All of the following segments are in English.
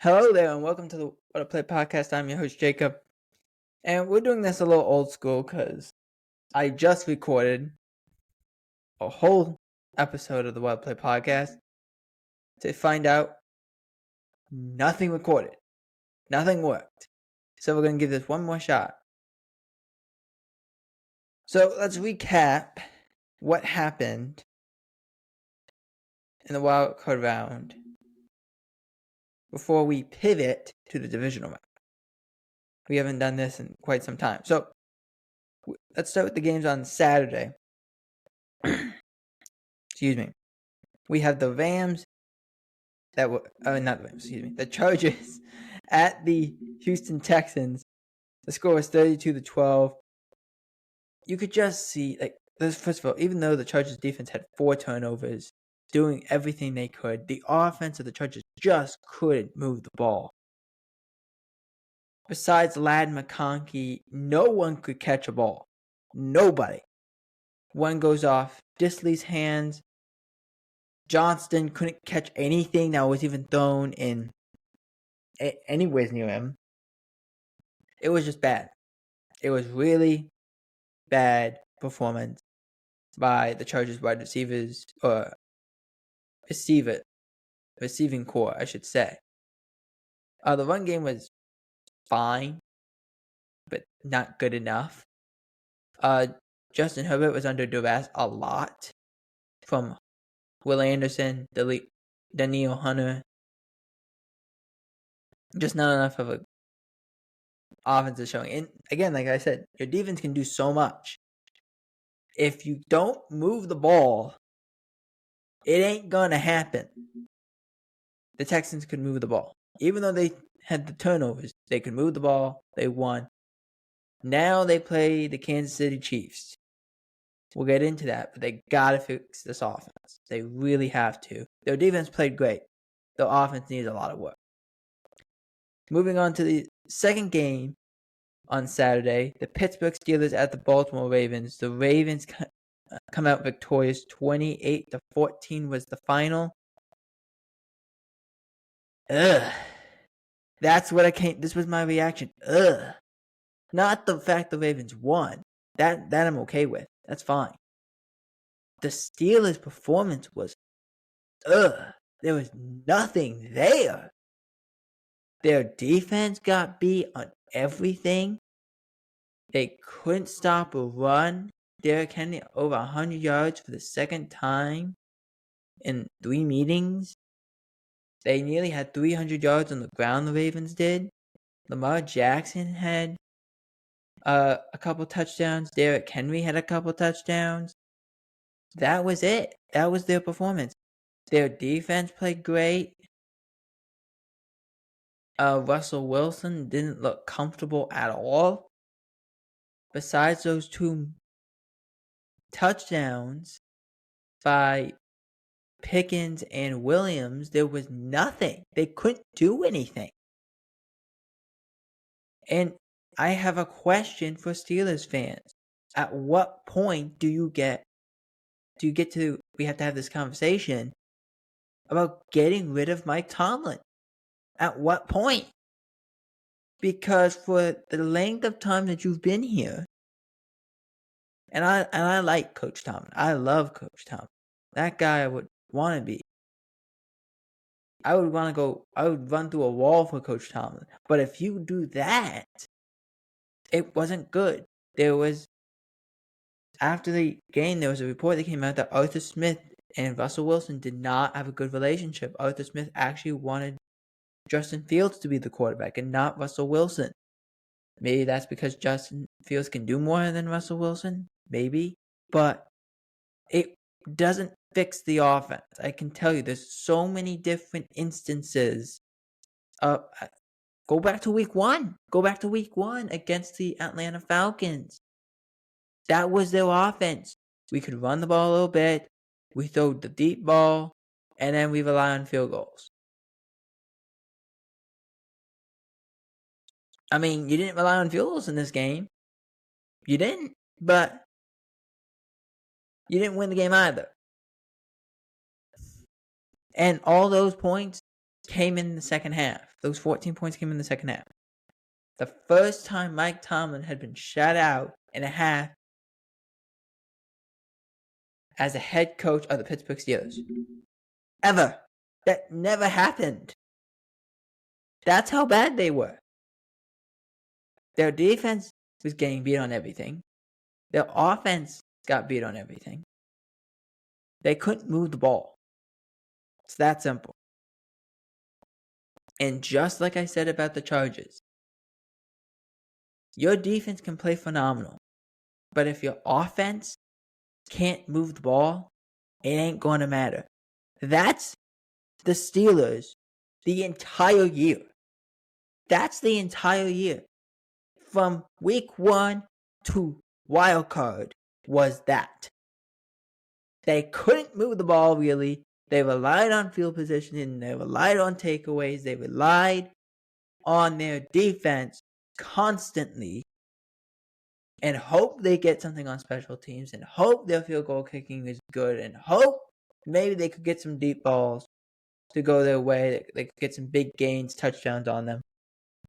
Hello there, and welcome to the What I Play podcast. I'm your host, Jacob. And we're doing this a little old school because I just recorded a whole episode of the What I Play podcast to find out nothing recorded. Nothing worked. So we're going to give this one more shot. So let's recap what happened in the wildcard round before we pivot to the divisional round. We haven't done this in quite some time. So let's start with the games on Saturday. Excuse me. We have the Rams the Chargers at the Houston Texans. The score was 32-12. You could just see, first of all, even though the Chargers defense had 4 turnovers, doing everything they could, the offense of the Chargers just couldn't move the ball. Besides Ladd McConkey, no one could catch a ball. Nobody. One goes off Disley's hands. Johnston couldn't catch anything that was even thrown in anyways near him. It was just bad. It was really bad performance by the Chargers wide receivers, or receiving core, I should say. The run game was fine, but not good enough. Justin Herbert was under duress a lot from Will Anderson, Danielle Hunter. Just not enough of a offense is showing. And again, like I said, your defense can do so much. If you don't move the ball, it ain't gonna happen. The Texans could move the ball. Even though they had the turnovers, they could move the ball. They won. Now they play the Kansas City Chiefs. We'll get into that, but they gotta fix this offense. They really have to. Their defense played great. Their offense needs a lot of work. Moving on to the second game on Saturday, the Pittsburgh Steelers at the Baltimore Ravens. The Ravens come out victorious. 28-14 was the final. Ugh. That's what this was my reaction. Ugh. Not the fact the Ravens won. That I'm okay with. That's fine. The Steelers' performance was ugh. There was nothing there. Their defense got beat on everything. They couldn't stop a run. Derrick Henry over 100 yards for the second time in 3 meetings. They nearly had 300 yards on the ground, the Ravens did. Lamar Jackson had a couple touchdowns. Derrick Henry had a couple touchdowns. That was it. That was their performance. Their defense played great. Russell Wilson didn't look comfortable at all. Besides those 2 touchdowns by Pickens and Williams, there was nothing. They couldn't do anything. And I have a question for Steelers fans. At what point do you get to we have to have this conversation about getting rid of Mike Tomlin? At what point? Because for the length of time that you've been here, and I like Coach Tomlin. I love Coach Tomlin. That guy I would want to be. I would run through a wall for Coach Tomlin. But if you do that, it wasn't good. After the game, there was a report that came out that Arthur Smith and Russell Wilson did not have a good relationship. Arthur Smith actually wanted Justin Fields to be the quarterback and not Russell Wilson. Maybe that's because Justin Fields can do more than Russell Wilson. Maybe. But it doesn't fix the offense. I can tell you there's so many different instances. Go back to week 1. Go back to week 1 against the Atlanta Falcons. That was their offense. We could run the ball a little bit. We throw the deep ball. And then we rely on field goals. I mean, you didn't rely on field goals in this game. You didn't. But you didn't win the game either. And all those points came in the second half. Those 14 points came in the second half. The first time Mike Tomlin had been shut out in a half as a head coach of the Pittsburgh Steelers. Ever. That never happened. That's how bad they were. Their defense was getting beat on everything. Their offense got beat on everything. They couldn't move the ball. It's that simple. And just like I said about the Chargers, your defense can play phenomenal. But if your offense can't move the ball, it ain't going to matter. That's the Steelers the entire year. That's the entire year. From week 1 to wildcard was that. They couldn't move the ball really. They relied on field positioning. They relied on takeaways. They relied on their defense constantly and hope they get something on special teams and hope their field goal kicking is good and hope maybe they could get some deep balls to go their way. They could get some big gains, touchdowns on them.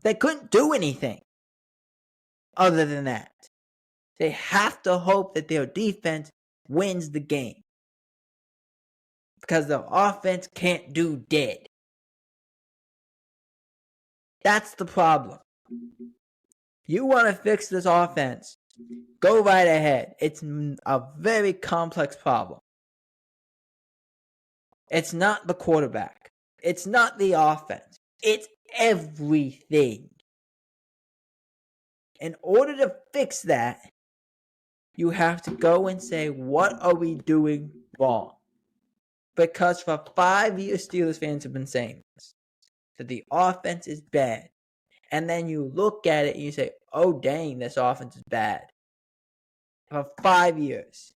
They couldn't do anything other than that. They have to hope that their defense wins the game because the offense can't do dead. That's the problem. You want to fix this offense, go right ahead. It's a very complex problem. It's not the quarterback. It's not the offense. It's everything. In order to fix that, you have to go and say, what are we doing wrong? Because for 5 years, Steelers fans have been saying this, that the offense is bad. And then you look at it and you say, oh, dang, this offense is bad. For 5 years.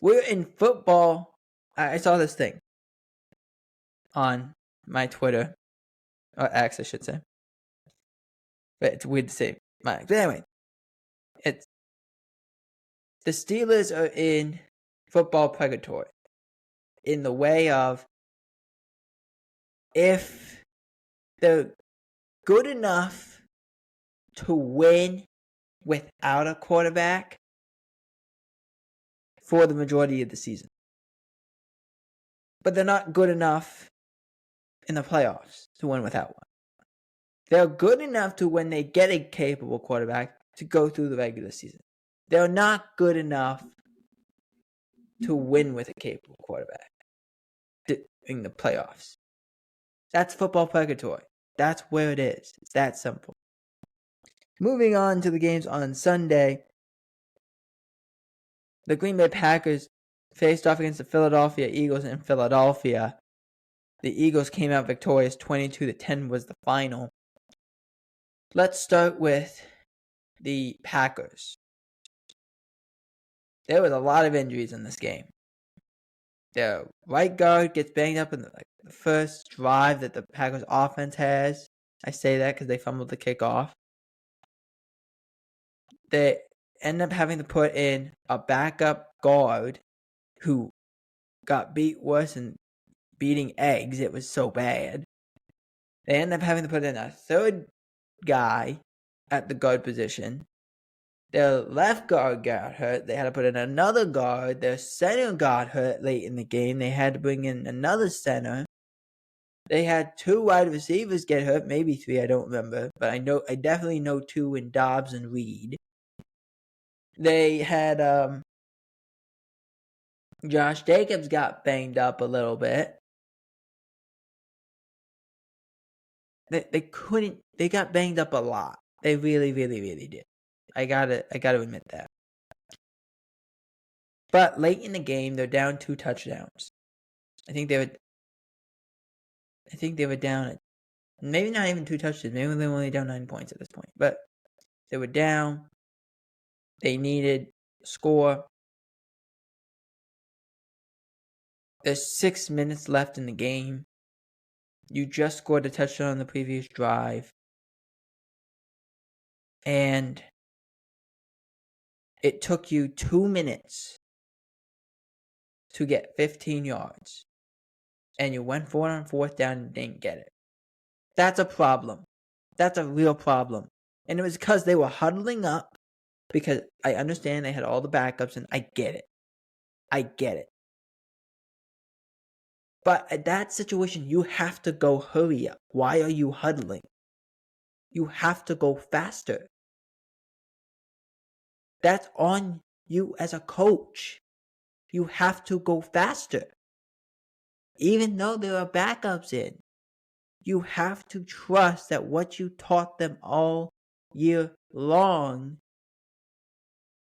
We're in football. I saw this thing on my Twitter, or X, I should say. But it's weird to say. But anyway, the Steelers are in football purgatory in the way of if they're good enough to win without a quarterback for the majority of the season. But they're not good enough in the playoffs to win without one. They're good enough to, when they get a capable quarterback, to go through the regular season. They're not good enough to win with a capable quarterback in the playoffs. That's football purgatory. That's where it is. It's that simple. Moving on to the games on Sunday. The Green Bay Packers faced off against the Philadelphia Eagles in Philadelphia. The Eagles came out victorious. 22-10 was the final. Let's start with the Packers. There was a lot of injuries in this game. Their right guard gets banged up in the first drive that the Packers offense has. I say that because they fumbled the kickoff. They end up having to put in a backup guard who got beat worse than beating eggs. It was so bad. They end up having to put in a third guy at the guard position. Their left guard got hurt. They had to put in another guard. Their center got hurt late in the game. They had to bring in another center. They had 2 wide receivers get hurt, maybe 3, I don't remember. But I definitely know 2 in Dobbs and Reed. They had Josh Jacobs got banged up a little bit. They got banged up a lot. They really, really, really did. I gotta admit that. But late in the game, they're down 2 touchdowns. I think they were down, maybe not even 2 touchdowns. Maybe they were only down 9 points at this point. But they were down. They needed a score. There's 6 minutes left in the game. You just scored a touchdown on the previous drive. And it took you 2 minutes to get 15 yards. And you went for it on fourth down and didn't get it. That's a problem. That's a real problem. And it was because they were huddling up, because I understand they had all the backups, and I get it. I get it. But at that situation, you have to go hurry up. Why are you huddling? You have to go faster. That's on you as a coach. You have to go faster. Even though there are backups in, you have to trust that what you taught them all year long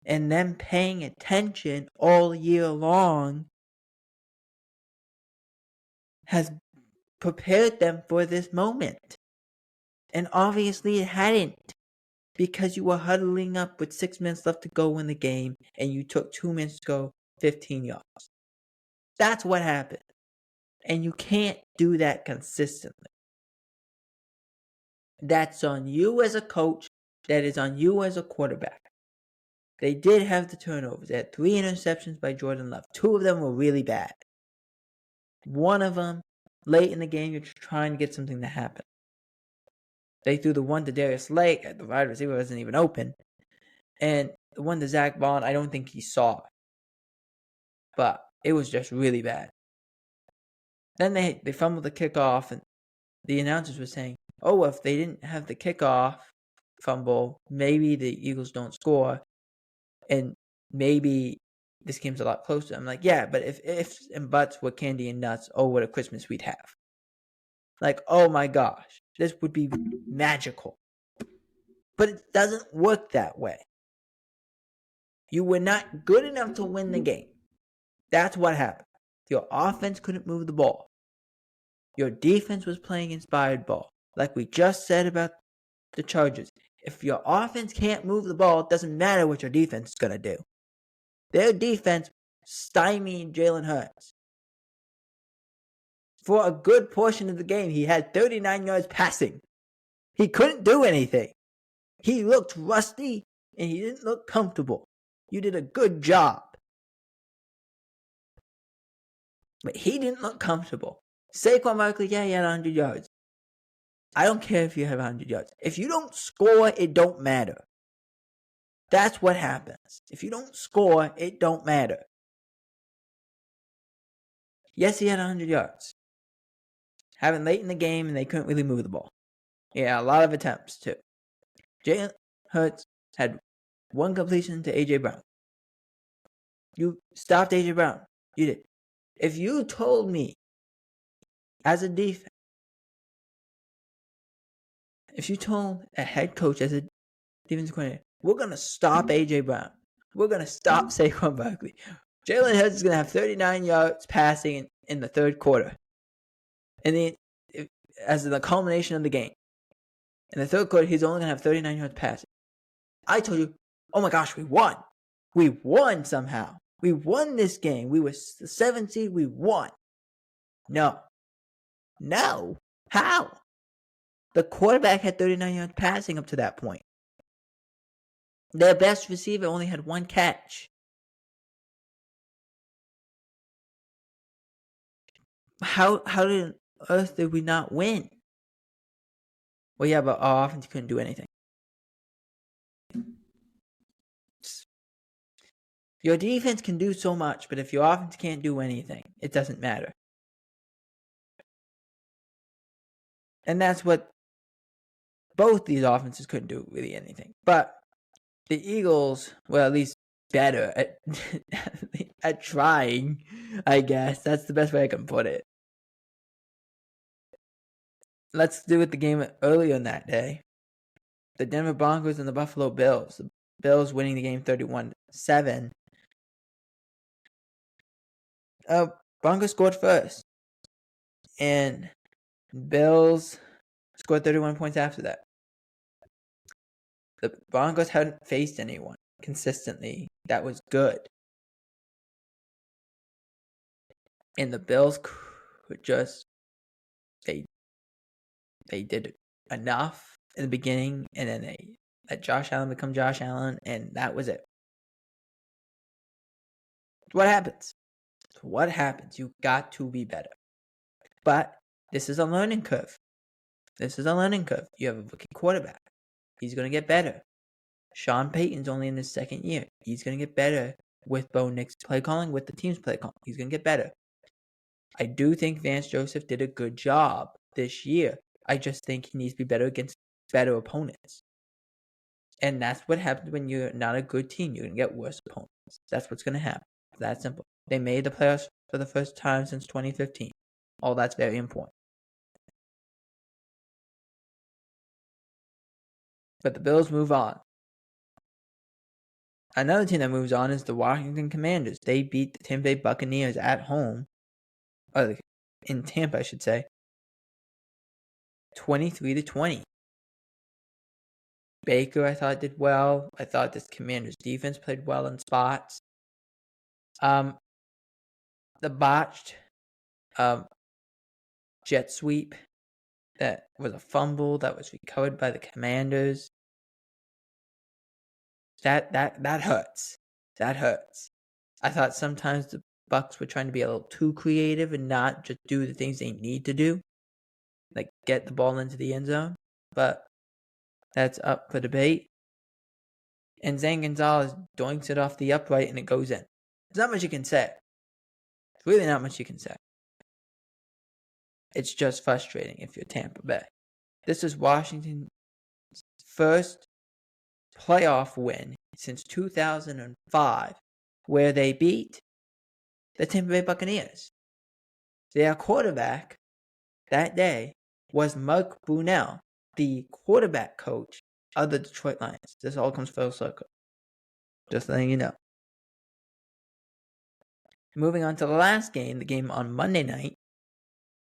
and them paying attention all year long has prepared them for this moment. And obviously it hadn't, because you were huddling up with 6 minutes left to go in the game and you took 2 minutes to go 15 yards. That's what happened. And you can't do that consistently. That's on you as a coach. That is on you as a quarterback. They did have the turnovers. They had 3 interceptions by Jordan Love. 2 of them were really bad. One of them, late in the game, you're just trying to get something to happen. They threw the one to Darius Lake. The wide receiver wasn't even open. And the one to Zach Bond, I don't think he saw. But it was just really bad. Then they fumbled the kickoff, and the announcers were saying, oh, if they didn't have the kickoff fumble, maybe the Eagles don't score, and maybe this game's a lot closer. I'm like, yeah, but if ifs and buts were candy and nuts, oh, what a Christmas we'd have. Like, oh my gosh, this would be magical. But it doesn't work that way. You were not good enough to win the game. That's what happened. Your offense couldn't move the ball. Your defense was playing inspired ball. Like we just said about the Chargers. If your offense can't move the ball, it doesn't matter what your defense is going to do. Their defense stymied Jalen Hurts. For a good portion of the game, he had 39 yards passing. He couldn't do anything. He looked rusty, and he didn't look comfortable. You did a good job. But he didn't look comfortable. Saquon Barkley, yeah, he had 100 yards. I don't care if you have 100 yards. If you don't score, it don't matter. That's what happens. If you don't score, it don't matter. Yes, he had 100 yards. Happened late in the game, and they couldn't really move the ball. Yeah, a lot of attempts, too. Jalen Hurts had 1 completion to A.J. Brown. You stopped A.J. Brown. You did. If you told me, as a defense, if you told a head coach as a defensive coordinator, we're going to stop A.J. Brown, we're going to stop Saquon Barkley, Jalen Hurts is going to have 39 yards passing in the third quarter, and then as the culmination of the game, in the third quarter, he's only going to have 39 yards passing. I told you, oh my gosh, we won. We won somehow. We won this game. We were the 7th seed. We won. No. How? The quarterback had 39 yards passing up to that point. Their best receiver only had 1 catch. How on earth did we not win? Well, yeah, but our offense couldn't do anything. Your defense can do so much, but if your offense can't do anything, it doesn't matter. And that's what both these offenses couldn't do really anything. But the Eagles were at least better at trying, I guess. That's the best way I can put it. Let's do it the game earlier in that day. The Denver Broncos and the Buffalo Bills. The Bills winning the game 31-7. Broncos scored first. And Bills scored 31 points after that. The Broncos hadn't faced anyone consistently that was good. And the Bills could just, they did enough in the beginning, and then they let Josh Allen become Josh Allen, and that was it. It's what happens. It's what happens. You got to be better. But this is a learning curve. You have a rookie quarterback. He's going to get better. Sean Payton's only in his second year. He's going to get better with Bo Nix's play calling, with the team's play calling. He's going to get better. I do think Vance Joseph did a good job this year. I just think he needs to be better against better opponents. And that's what happens when you're not a good team. You're going to get worse opponents. That's what's going to happen. It's that simple. They made the playoffs for the first time since 2015. All that's very important. But the Bills move on. Another team that moves on is the Washington Commanders. They beat the Tampa Bay Buccaneers at home. Or in Tampa, I should say. 23-20. Baker, I thought, did well. I thought this Commanders defense played well in spots. The botched jet sweep that was a fumble that was recovered by the Commanders. That hurts. That hurts. I thought sometimes the Bucs were trying to be a little too creative and not just do the things they need to do, like get the ball into the end zone. But that's up for debate. And Zane Gonzalez doinks it off the upright and it goes in. There's not much you can say. It's really not much you can say. It's just frustrating if you're Tampa Bay. This is Washington's first playoff win since 2005, where they beat the Tampa Bay Buccaneers. Their quarterback that day was Mike Vrabel, the quarterback coach of the Detroit Lions. This all comes full circle. Just letting you know. Moving on to the last game, the game on Monday night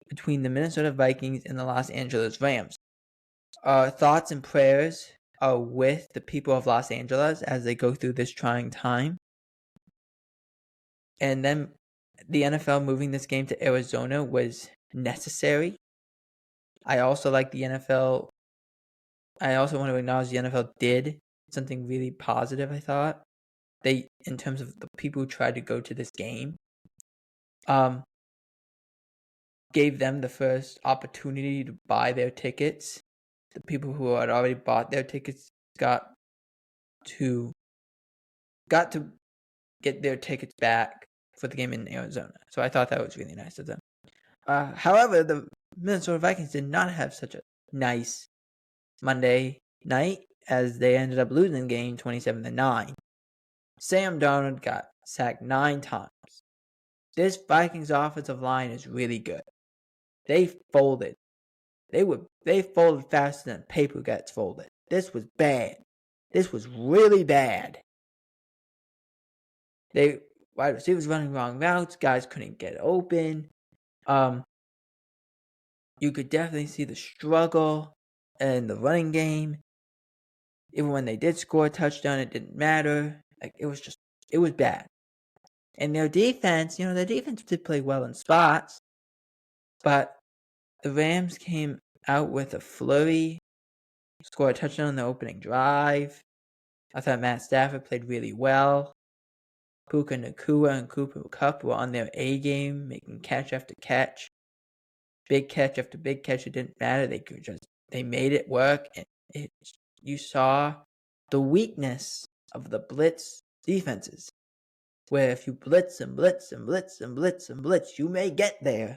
between the Minnesota Vikings and the Los Angeles Rams. Our thoughts and prayers are with the people of Los Angeles as they go through this trying time. And then the NFL moving this game to Arizona was necessary. I also want to acknowledge the NFL did something really positive, I thought. They, in terms of the people who tried to go to this game, gave them the first opportunity to buy their tickets. The people who had already bought their tickets got to get their tickets back for the game in Arizona. So I thought that was really nice of them. However, the Minnesota Vikings did not have such a nice Monday night as they ended up losing the game 27-9. Sam Darnold got sacked 9 times. This Vikings offensive line is really good. They folded. They folded faster than paper gets folded. This was bad. This was really bad. Wide receivers running wrong routes. Guys couldn't get open. You could definitely see the struggle in the running game. Even when they did score a touchdown, it didn't matter. It was bad. And their defense did play well in spots. But the Rams came out with a flurry, scored a touchdown on the opening drive. I thought Matt Stafford played really well. Puka Nacua and Cooper Kupp were on their A game, making catch after catch. Big catch after big catch. It didn't matter. They made it work. And you saw the weakness of the blitz defenses, where if you blitz and blitz and blitz and blitz and blitz, you may get there.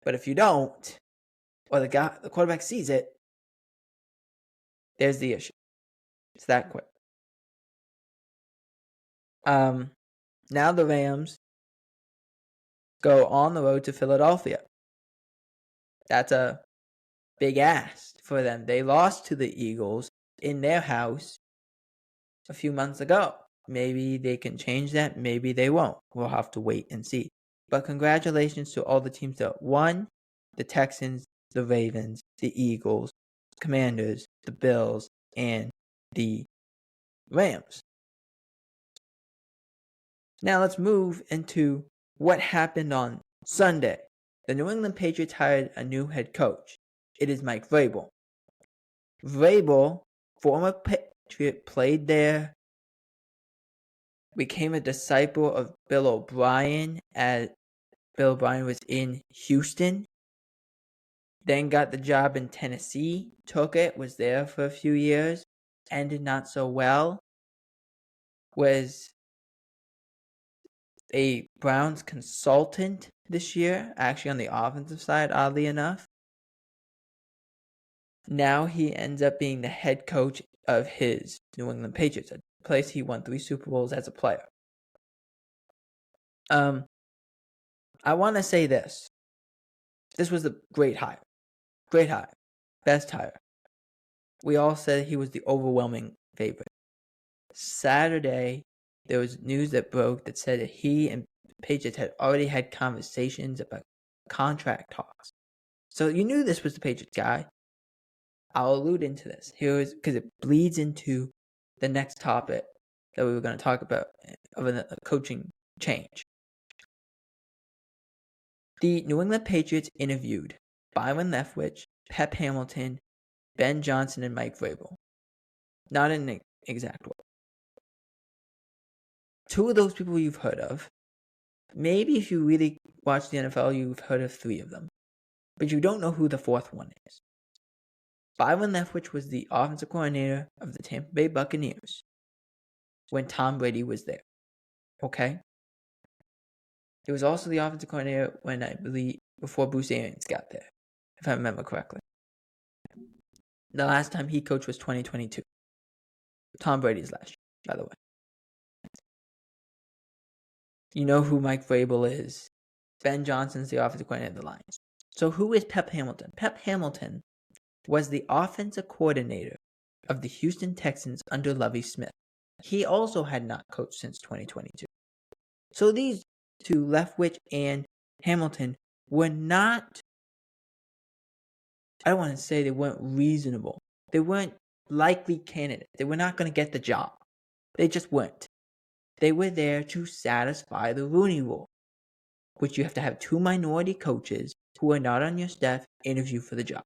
But if you don't, or the quarterback sees it, there's the issue. It's that quick. Now the Rams go on the road to Philadelphia. That's a big ask for them. They lost to the Eagles in their house a few months ago. Maybe they can change that. Maybe they won't. We'll have to wait and see. But congratulations to all the teams that won. The Texans, the Ravens, the Eagles, Commanders, the Bills, and the Rams. Now let's move into what happened on Sunday. The New England Patriots hired a new head coach. It is Mike Vrabel. Vrabel, former Patriot, played there became a disciple of Bill O'Brien as Bill O'Brien was in Houston. Then got the job in Tennessee, took it, was there for a few years, ended not so well, was a Browns consultant this year, actually on the offensive side, oddly enough. Now he ends up being the head coach of his New England Patriots, a place he won 3 Super Bowls as a player. I want to say this. This was a great hire. Great hire. Best hire. We all said he was the overwhelming favorite. Saturday, there was news that broke that said that he and Patriots had already had conversations about contract talks. So you knew this was the Patriots guy. I'll allude into this here because it bleeds into the next topic that we were going to talk about of a coaching change. The New England Patriots interviewed Byron Leftwich, Pep Hamilton, Ben Johnson, and Mike Vrabel. Not in an exact order. 2 of those people you've heard of. Maybe if you really watch the NFL, you've heard of 3 of them. But you don't know who the 4th one is. Byron Leftwich was the offensive coordinator of the Tampa Bay Buccaneers when Tom Brady was there. Okay? He was also the offensive coordinator when I believe before Bruce Arians got there, if I remember correctly. The last time he coached was 2022. Tom Brady's last year, by the way. You know who Mike Vrabel is. Ben Johnson's the offensive coordinator of the Lions. So who is Pep Hamilton? Pep Hamilton was the offensive coordinator of the Houston Texans under Lovie Smith. He also had not coached since 2022. So these 2, Leftwich and Hamilton, were not, I don't want to say they weren't reasonable. They weren't likely candidates. They were not going to get the job. They just weren't. They were there to satisfy the Rooney Rule, which you have to have 2 minority coaches who are not on your staff interview for the job.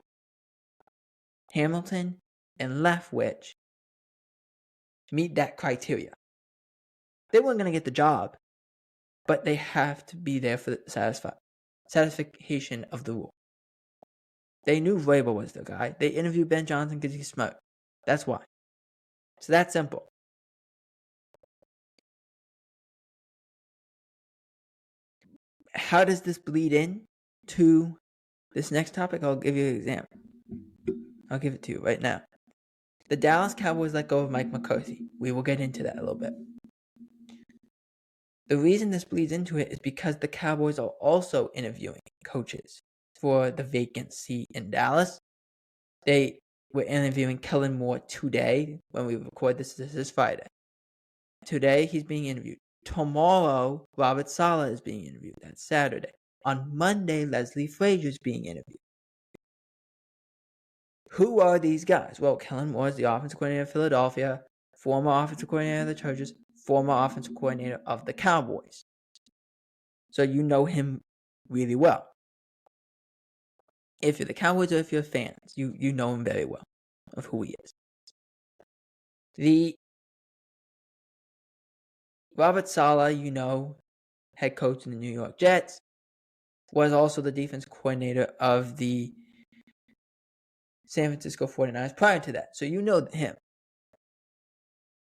Hamilton and Leftwich meet that criteria. They weren't going to get the job, but they have to be there for the satisfaction of the rule. They knew Vrabel was the guy. They interviewed Ben Johnson because he's smart. That's why. So that's simple. How does this bleed in to this next topic? I'll give you an example. I'll give it to you right now. The Dallas Cowboys let go of Mike McCarthy. We will get into that a little bit. The reason this bleeds into it is because the Cowboys are also interviewing coaches for the vacant seat in Dallas. They were interviewing Kellen Moore today. When we record this is Friday. Today, he's being interviewed. Tomorrow, Robert Saleh is being interviewed. That's Saturday. On Monday, Leslie Frazier is being interviewed. Who are these guys? Well, Kellen Moore is the offensive coordinator of Philadelphia, former offensive coordinator of the Chargers, former offensive coordinator of the Cowboys. So you know him really well. If you're the Cowboys or if you're fans, you know him very well of who he is. The Robert Saleh, head coach in the New York Jets, was also the defense coordinator of the San Francisco 49ers prior to that. So you know him.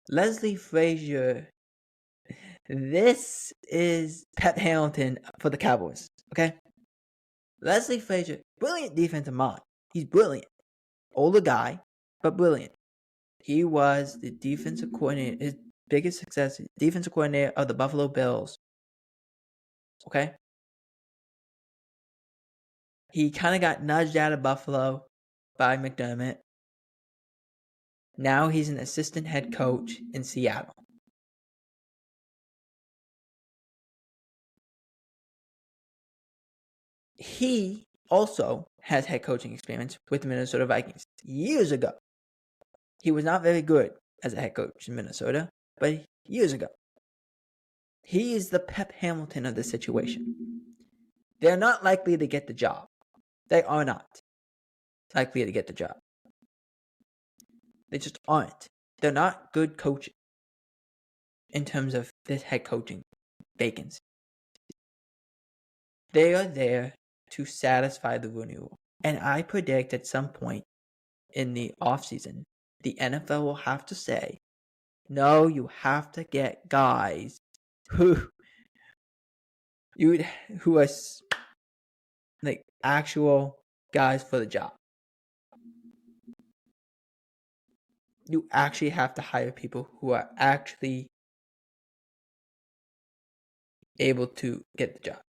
Leslie Frazier, this is Pep Hamilton for the Cowboys, okay? Leslie Frazier, brilliant defensive mind. He's brilliant. Older guy, but brilliant. He was the defensive coordinator, his biggest success, defensive coordinator of the Buffalo Bills. Okay? He kind of got nudged out of Buffalo by McDermott. Now he's an assistant head coach in Seattle. He also has head coaching experience with the Minnesota Vikings years ago. He was not very good as a head coach in Minnesota, but years ago. He is the Pep Hamilton of the situation. They're not likely to get the job. They are not likely to get the job. They just aren't. They're not good coaches. in terms of this head coaching vacancy. They are there to satisfy the renewal. And I predict at some point in the offseason, the NFL will have to say, no, you have to get guys who are like actual guys for the job. You actually have to hire people who are actually able to get the job.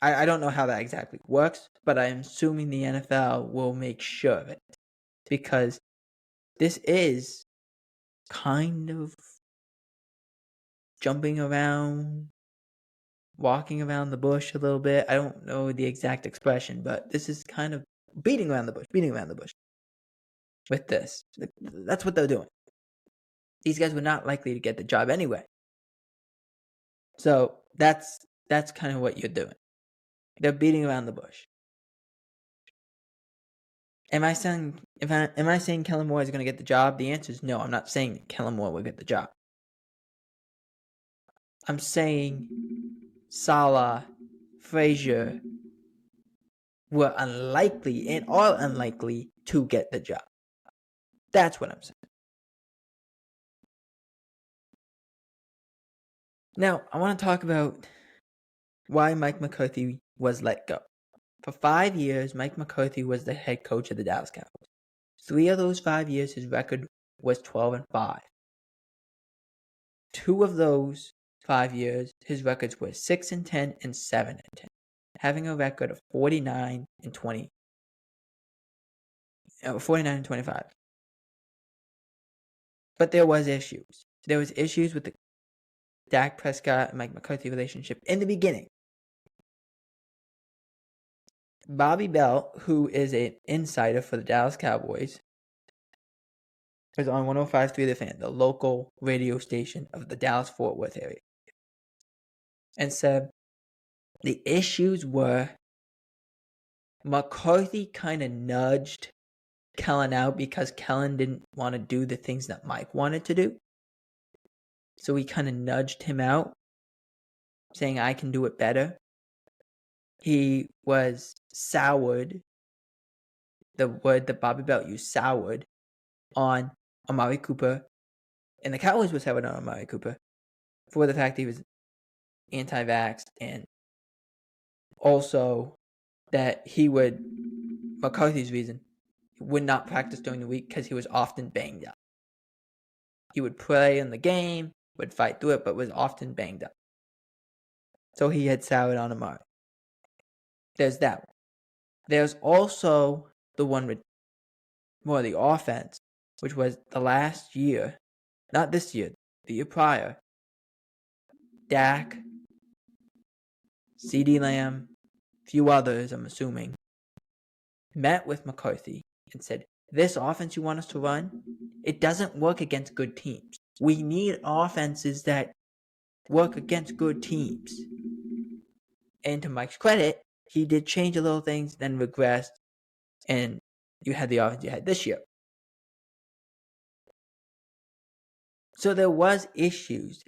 I don't know how that exactly works, but I'm assuming the NFL will make sure of it, because this is kind of jumping around, walking around the bush a little bit. I don't know the exact expression, but this is kind of beating around the bush with this. That's what they're doing. These guys were not likely to get the job anyway. So that's kind of what you're doing. They're beating around the bush. Am I saying Kellen Moore is going to get the job? The answer is no. I'm not saying that Kellen Moore will get the job. I'm saying Saleh, Frazier were unlikely and are unlikely to get the job. That's what I'm saying. Now, I want to talk about why Mike McCarthy was let go. For 5 years, Mike McCarthy was the head coach of the Dallas Cowboys. 3 of those 5 years, his record was 12-5. 2 of those 5 years, his records were 6-10 and 7-10, having a record of 49-20, 49-25. But there was issues. There was issues with the Dak Prescott and Mike McCarthy relationship in the beginning. Bobby Bell, who is an insider for the Dallas Cowboys, was on 105.3 The Fan, the local radio station of the Dallas-Fort Worth area, and said the issues were McCarthy kind of nudged Kellen out because Kellen didn't want to do the things that Mike wanted to do. So he kind of nudged him out, saying, I can do it better. He was soured, the word that Bobby Bell used, soured, on Amari Cooper. And the Cowboys were soured on Amari Cooper for the fact that he was anti-vax, and also that McCarthy's reason, he would not practice during the week because he was often banged up. He would play in the game, would fight through it, but was often banged up. So he had soured on Amari. There's that one. There's also the one with more of the offense, which was the last year, not this year, the year prior. Dak, CeeDee Lamb, a few others, I'm assuming, met with McCarthy and said, this offense you want us to run, it doesn't work against good teams. We need offenses that work against good teams. And to Mike's credit, he did change a little things, then regressed, and you had the offense you had this year. So there was issues.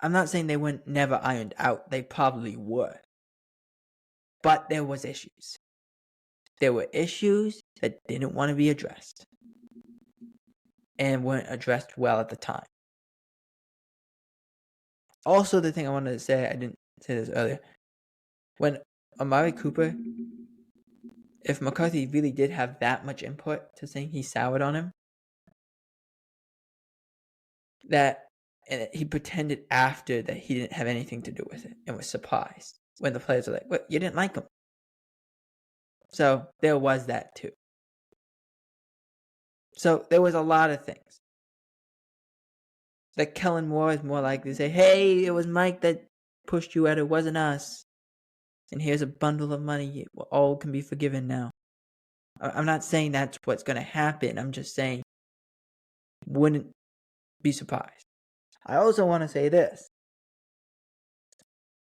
I'm not saying they were never ironed out. They probably were. But there was issues. There were issues that didn't want to be addressed and weren't addressed well at the time. Also, the thing I wanted to say, I didn't say this earlier, when Amari Cooper, if McCarthy really did have that much input to saying he soured on him, that he pretended after that he didn't have anything to do with it and was surprised when the players were like, "What? You didn't like him?" So there was that too. So there was a lot of things that Kellen Moore is more likely to say, "Hey, it was Mike that pushed you out. It wasn't us. And here's a bundle of money. All can be forgiven now." I'm not saying that's what's going to happen. I'm just saying, wouldn't be surprised. I also want to say this.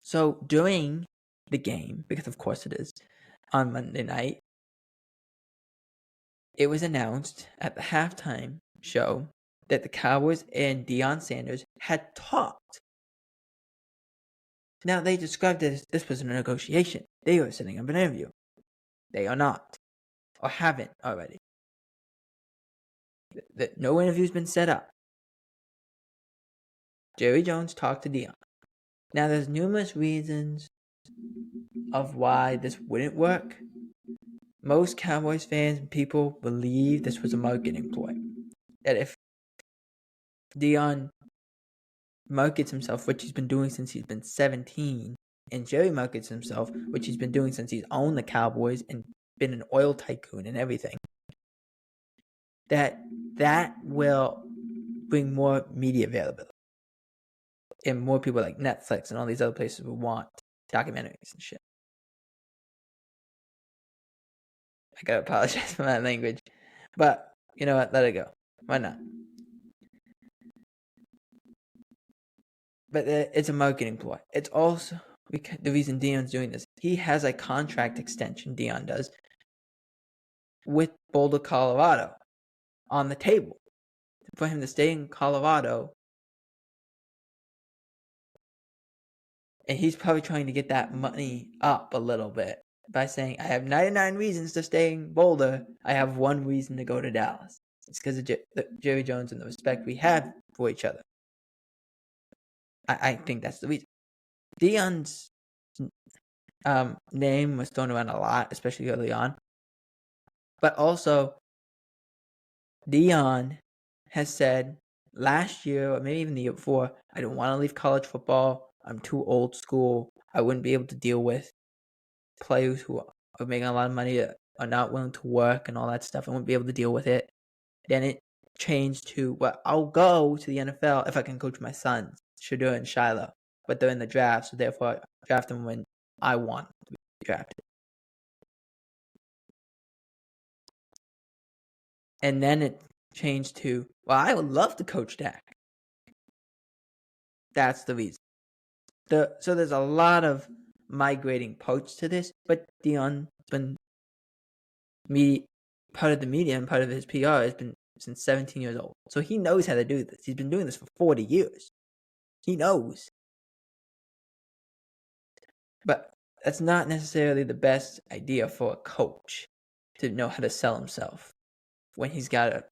So during the game, because of course it is, on Monday night, it was announced at the halftime show that the Cowboys and Deion Sanders had talked. Now, they described it as this was a negotiation. They were setting up an interview. They are not, or haven't already. No interview's been set up. Jerry Jones talked to Deion. Now, there's numerous reasons of why this wouldn't work. Most Cowboys fans and people believe this was a marketing ploy. That if Deion markets himself, which he's been doing since he's been 17, and Jerry markets himself, which he's been doing since he's owned the Cowboys and been an oil tycoon and everything, that will bring more media availability. And more people like Netflix and all these other places will want documentaries and shit. I gotta apologize for my language. But, you know what? Let it go. Why not? But it's a marketing ploy. It's also the reason Deion's doing this. He has a contract extension, Deion does, with Boulder, Colorado on the table for him to stay in Colorado. And he's probably trying to get that money up a little bit by saying, I have 99 reasons to stay in Boulder. I have one reason to go to Dallas. It's because of Jerry Jones and the respect we have for each other. I think that's the reason. Deion's name was thrown around a lot, especially early on. But also, Deion has said last year, or maybe even the year before, I don't want to leave college football. I'm too old school. I wouldn't be able to deal with players who are making a lot of money, are not willing to work and all that stuff. I wouldn't be able to deal with it. Then it changed to, well, I'll go to the NFL if I can coach my sons, Shedeur and Shiloh. But they're in the draft, so therefore I draft them when I want to be drafted. And then it changed to, well, I would love to coach Dak. That's the reason. So there's a lot of migrating parts to this, but Deion's been part of the media and part of his PR has been since 17 years old. So he knows how to do this. He's been doing this for 40 years. He knows. But that's not necessarily the best idea for a coach to know how to sell himself when he's got a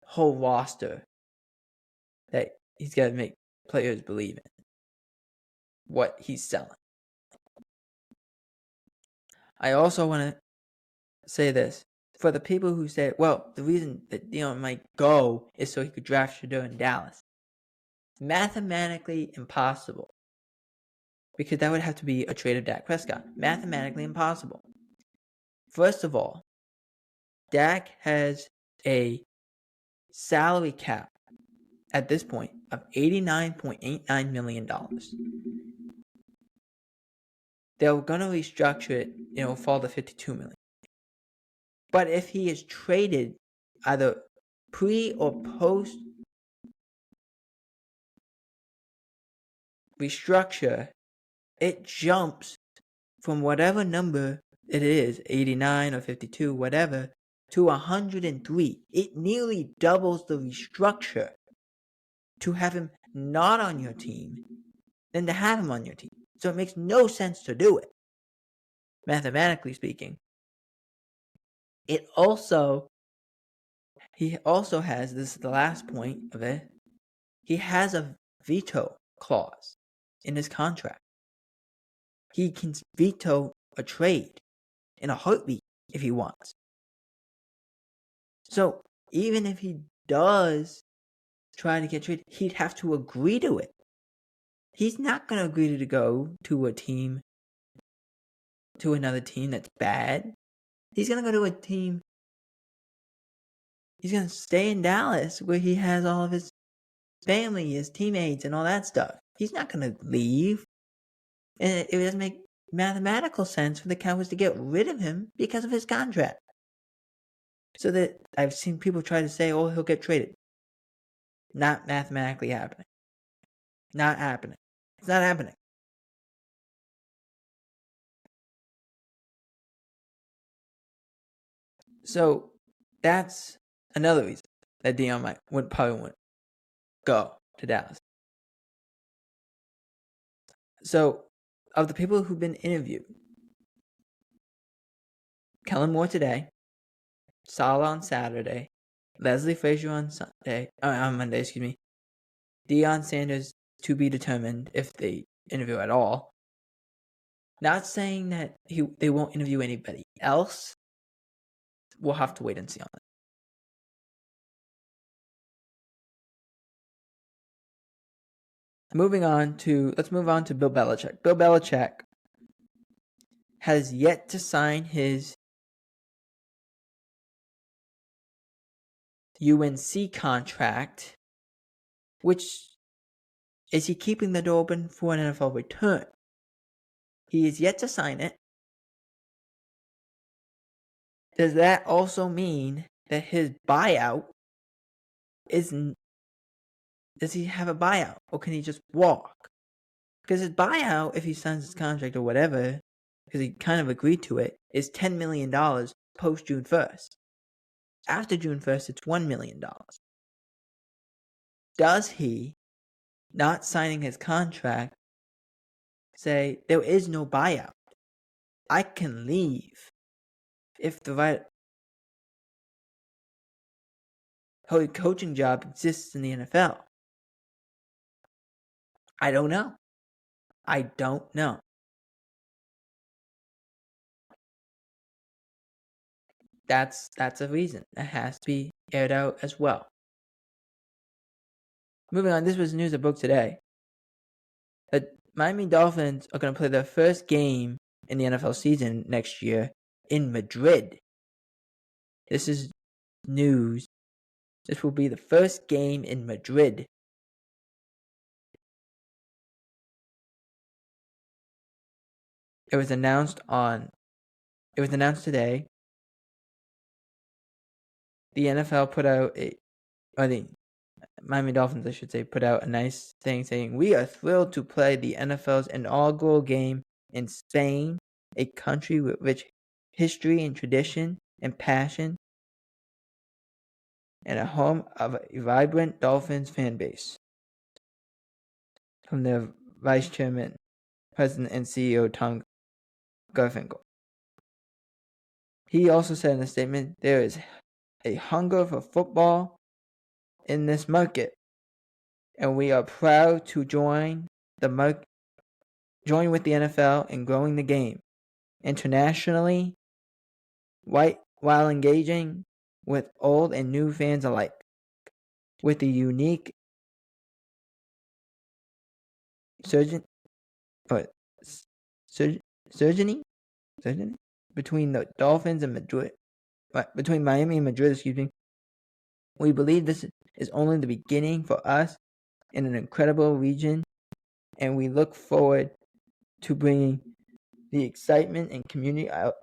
whole roster that he's got to make players believe in what he's selling. I also want to say this. For the people who say, well, the reason that Deion might go is so he could draft Shedeur in Dallas. Mathematically impossible. Because that would have to be a trade of Dak Prescott. Mathematically impossible. First of all, Dak has a salary cap at this point of $89.89 million. They're going to restructure it, it will fall to $52 million. But if he is traded either pre or post restructure, it jumps from whatever number it is, 89 or 52, whatever, to 103. It nearly doubles the restructure to have him not on your team than to have him on your team. So it makes no sense to do it, mathematically speaking. He also has, this is the last point of it, he has a veto clause in his contract. He can veto a trade in a heartbeat if he wants. So even if he does try to get traded, he'd have to agree to it. He's not going to agree to go to another team that's bad. He's going to go to a team. He's going to stay in Dallas where he has all of his family, his teammates, and all that stuff. He's not going to leave. And it doesn't make mathematical sense for the Cowboys to get rid of him because of his contract. So that I've seen people try to say, oh, he'll get traded. Not mathematically happening. Not happening. It's not happening. So that's another reason that Deion would probably win. go to Dallas. So, of the people who've been interviewed, Kellen Moore today, Saleh on Saturday, Leslie Frazier on Monday, Deion Sanders to be determined if they interview at all. Not saying that they won't interview anybody else. We'll have to wait and see on that. Let's move on to Bill Belichick. Bill Belichick has yet to sign his UNC contract, which is he keeping the door open for an NFL return. He is yet to sign it. Does that also mean that his buyout does he have a buyout, or can he just walk? Because his buyout, if he signs his contract or whatever, because he kind of agreed to it, is $10 million post June 1st. After June 1st, it's $1 million. Does he, not signing his contract, say, there is no buyout? I can leave if the right coaching job exists in the NFL. I don't know. That's a reason that has to be aired out as well. Moving on, this was news I broke today. The Miami Dolphins are going to play their first game in the NFL season next year in Madrid. This is news. This will be the first game in Madrid. It was announced today. The NFL the Miami Dolphins, I should say, put out a nice thing saying, "We are thrilled to play the NFL's inaugural game in Spain, a country with rich history and tradition and passion, and a home of a vibrant Dolphins fan base." From their Vice Chairman, President, and CEO Tom Garfinkel. He also said in a statement, "There is a hunger for football in this market, and we are proud to join with the NFL in growing the game internationally, while engaging with old and new fans alike, with the unique surgery between the Dolphins and Madrid, between Miami and Madrid, We believe this is only the beginning for us in an incredible region, and we look forward to bringing the excitement and community of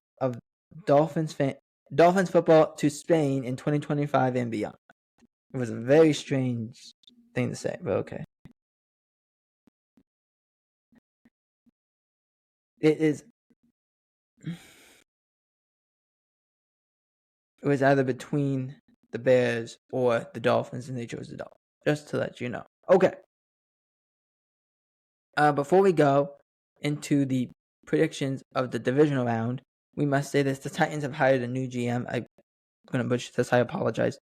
Dolphins football to Spain in 2025 and beyond." It was a very strange thing to say, but okay. It was either between the Bears or the Dolphins, and they chose the Dolphins. Just to let you know. Okay. Before we go into the predictions of the divisional round, we must say this: the Titans have hired a new GM. I'm going to butcher this. I apologize.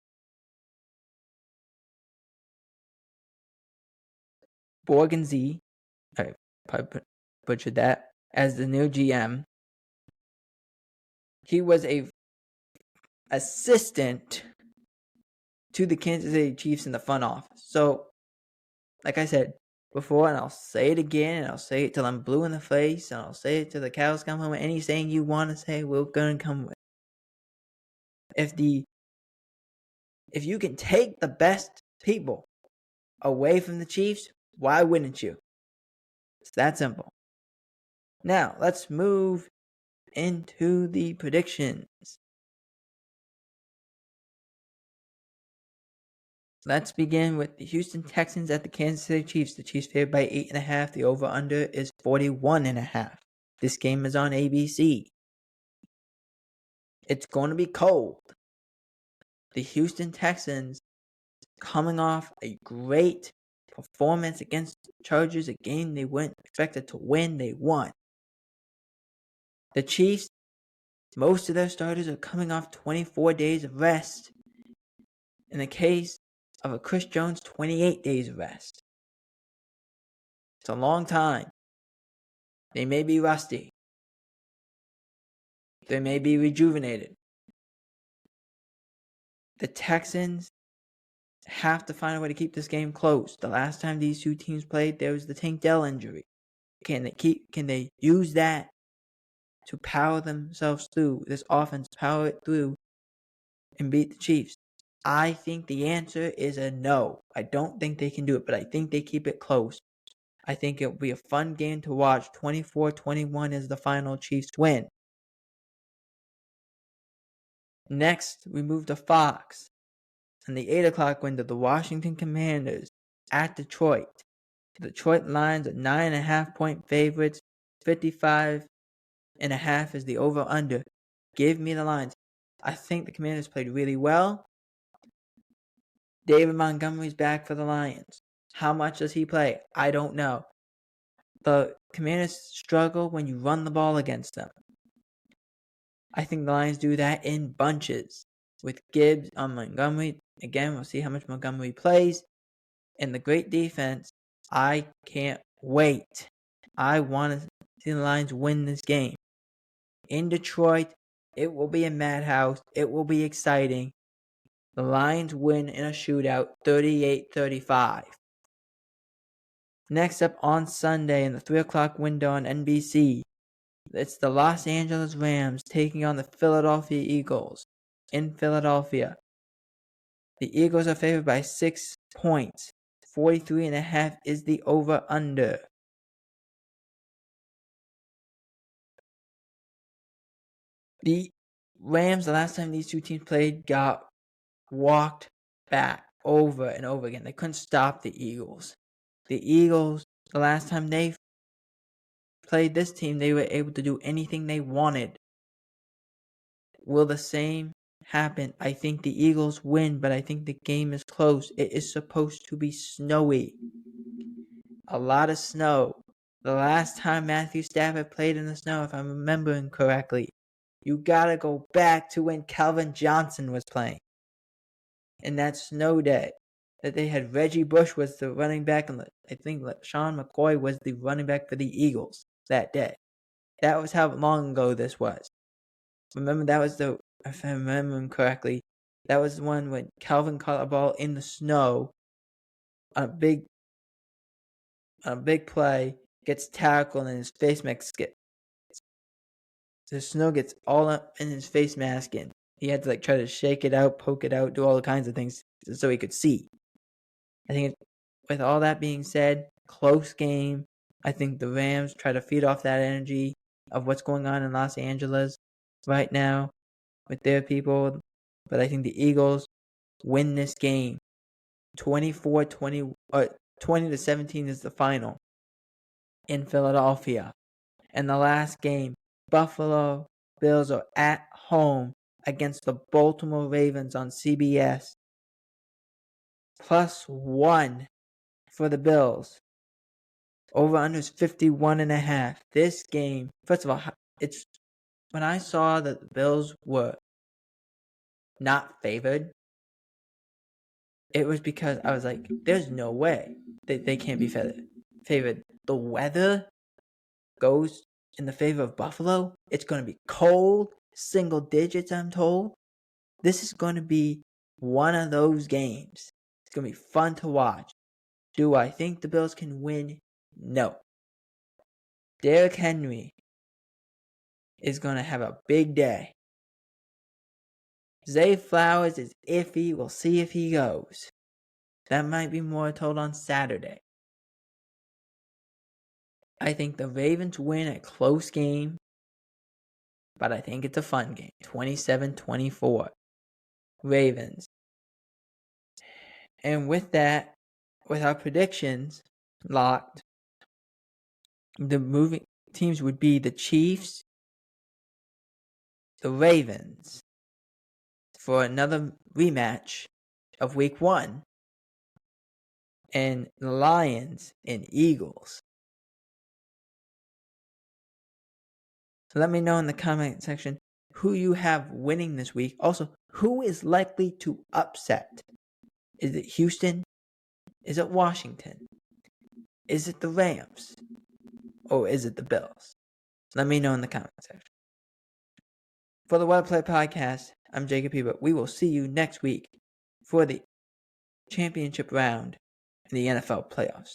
Borgenzi, I probably butchered that, as the new GM. He was a assistant to the Kansas City Chiefs in the front office. So, like I said before, and I'll say it again, and I'll say it till I'm blue in the face, and I'll say it till the cows come home. Any saying you want to say, we're going to come with. If you can take the best people away from the Chiefs, why wouldn't you? It's that simple. Now, let's move into the predictions. Let's begin with the Houston Texans at the Kansas City Chiefs. The Chiefs favored by 8.5. The over-under is 41.5. This game is on ABC. It's going to be cold. The Houston Texans coming off a great performance against the Chargers, a game they weren't expected to win. They won. The Chiefs, most of their starters are coming off 24 days of rest. In the case of a Chris Jones, 28 days of rest. It's a long time. They may be rusty. They may be rejuvenated. The Texans have to find a way to keep this game close. The last time these two teams played, there was the Tank Dell injury. Can they use that to power themselves through this offense, power it through and beat the Chiefs? I think the answer is a no. I don't think they can do it, but I think they keep it close. I think it'll be a fun game to watch. 24-21 is the final. Chiefs win. Next, we move to Fox. In the 8 o'clock window, the Washington Commanders at Detroit. The Detroit Lions are 9.5-point favorites. 55.5 is the over-under. Give me the Lions. I think the Commanders played really well. David Montgomery's back for the Lions. How much does he play? I don't know. The Commanders struggle when you run the ball against them. I think the Lions do that in bunches. With Gibbs on Montgomery, again, we'll see how much Montgomery plays. And the great defense, I can't wait. I want to see the Lions win this game. In Detroit, it will be a madhouse. It will be exciting. The Lions win in a shootout, 38-35. Next up on Sunday in the 3 o'clock window on NBC, it's the Los Angeles Rams taking on the Philadelphia Eagles in Philadelphia. The Eagles are favored by 6 points. 43.5 is the over-under. The Rams, the last time these two teams played, got walked back over and over again. They couldn't stop the Eagles. The Eagles, the last time they played this team, they were able to do anything they wanted. Will the same happen? I think the Eagles win, but I think the game is close. It is supposed to be snowy. A lot of snow. The last time Matthew Stafford played in the snow, if I'm remembering correctly, you gotta go back to when Calvin Johnson was playing. And that snow day that they had, Reggie Bush was the running back, and I think Sean McCoy was the running back for the Eagles that day. That was how long ago this was. Remember, that was if I'm remembering correctly, that was the one when Calvin caught a ball in the snow on a big play, gets tackled, and his face mask the snow gets all up in his face mask, and he had to try to shake it out, poke it out, do all kinds of things so he could see. I think with all that being said, close game. I think the Rams try to feed off that energy of what's going on in Los Angeles right now with their people. But I think the Eagles win this game. 20-17 is the final in Philadelphia. And the last game, Buffalo Bills are at home against the Baltimore Ravens on CBS. +1 for the Bills. Over-under is 51.5. This game, first of all, it's when I saw that the Bills were not favored, it was because I was like, there's no way they can't be favored. The weather goes in the favor of Buffalo. It's going to be cold, single digits, I'm told. This is going to be one of those games. It's going to be fun to watch. Do I think the Bills can win? No. Derrick Henry is going to have a big day. Zay Flowers is iffy. We'll see if he goes. That might be more told on Saturday. I think the Ravens win a close game, but I think it's a fun game. 27-24. Ravens. And with that, with our predictions locked, the moving teams would be the Chiefs, the Ravens, for another rematch of Week 1 and Lions and Eagles. So let me know in the comment section who you have winning this week. Also, who is likely to upset? Is it Houston? Is it Washington? Is it the Rams? Or is it the Bills? Let me know in the comment section. For the What Play Podcast, I'm Jacob Hebert. We will see you next week for the championship round in the NFL playoffs.